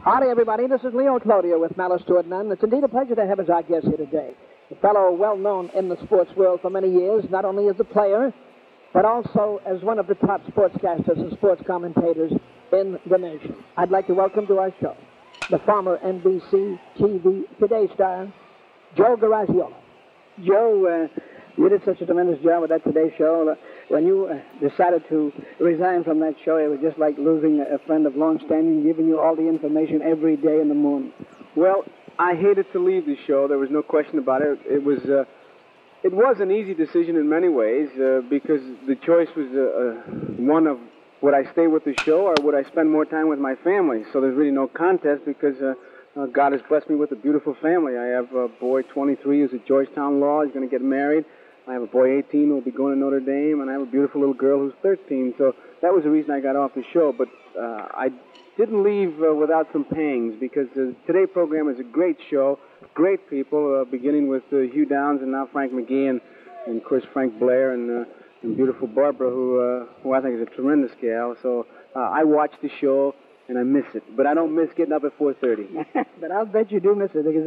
Howdy, everybody. This is Leo Cloutier with Malice Toward None. It's indeed a pleasure to have as our guest here today. A fellow well-known in the sports world for many years, not only as a player, but also as one of the top sportscasters and sports commentators in the nation. I'd like to welcome to our show the former NBC TV Today star, Joe Garagiola. Joe, you did such a tremendous job with that Today show. When you decided to resign from that show, it was just like losing a friend of long standing, giving you all the information every day in the morning. Well, I hated to leave the show. There was no question about it. It was an easy decision in many ways because the choice was one of would I stay with the show or would I spend more time with my family? So there's really no contest because God has blessed me with a beautiful family. I have a boy, 23, who's at Georgetown Law. He's going to get married. I have a boy, 18, who will be going to Notre Dame, and I have a beautiful little girl who's 13. So that was the reason I got off the show. But I didn't leave without some pangs because the Today program is a great show, great people, beginning with Hugh Downs and now Frank McGee and of course Frank Blair and beautiful Barbara, who I think is a tremendous gal. So I watch the show and I miss it, but I don't miss getting up at 4:30. But I'll bet you do miss it because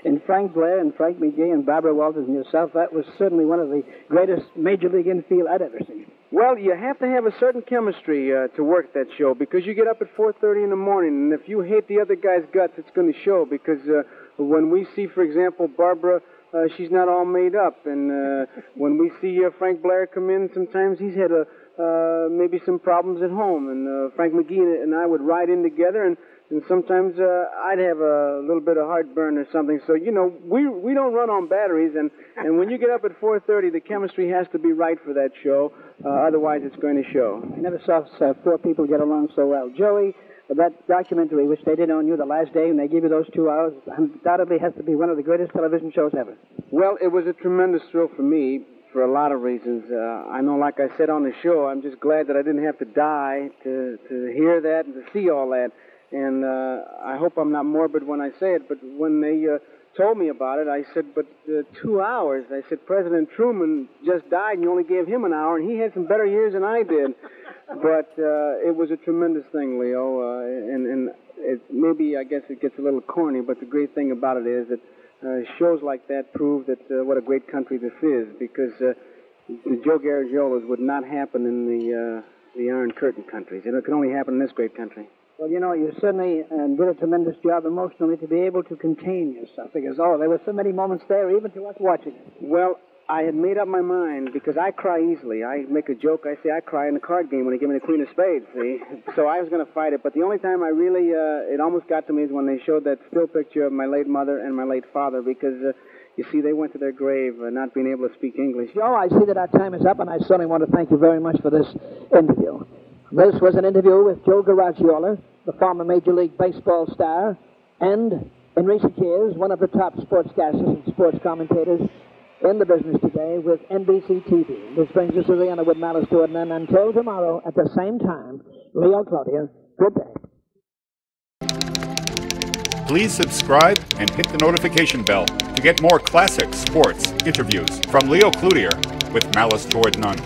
in Frank Blair and Frank McGee and Barbara Walters and yourself, that was certainly one of the greatest Major League infield I'd ever seen. Well, you have to have a certain chemistry to work that show because you get up at 4:30 in the morning, and if you hate the other guy's guts, it's going to show because when we see, for example, Barbara, she's not all made up, and when we see Frank Blair come in, sometimes he's had maybe some problems at home, and Frank McGee and I would ride in together, and sometimes I'd have a little bit of heartburn or something. So, you know, we don't run on batteries, and when you get up at 4:30, the chemistry has to be right for that show. Otherwise, it's going to show. I never saw four people get along so well. Joey, that documentary which they did on you the last day, and they gave you those 2 hours, undoubtedly has to be one of the greatest television shows ever. Well, it was a tremendous thrill for me for a lot of reasons. I know, like I said on the show, I'm just glad that I didn't have to die to hear that and to see all that. And I hope I'm not morbid when I say it, but when they told me about it, I said, but 2 hours. I said, President Truman just died and you only gave him an hour, and he had some better years than I did. But it was a tremendous thing, Leo, and maybe I guess it gets a little corny, but the great thing about it is that shows like that prove that what a great country this is, because the Joe Garagiolas would not happen in the Iron Curtain countries. It can only happen in this great country. Well, you know, you certainly did a tremendous job emotionally to be able to contain yourself, because, there were so many moments there, even to us watching it. Well, I had made up my mind, because I cry easily. I make a joke, I say I cry in the card game when they give me the Queen of Spades, see? So I was going to fight it, but the only time I really, it almost got to me is when they showed that still picture of my late mother and my late father, because, you see, they went to their grave not being able to speak English. Joe, I see that our time is up, and I certainly want to thank you very much for this interview. This was an interview with Joe Garagiola, the former Major League Baseball star, and in recent years, one of the top sportscasters and sports commentators in the business today with NBC TV. This brings us to the end of with Malice Toward None. Until tomorrow at the same time, Leo Cloutier, good day. Please subscribe and hit the notification bell to get more classic sports interviews from Leo Cloutier with Malice Toward None.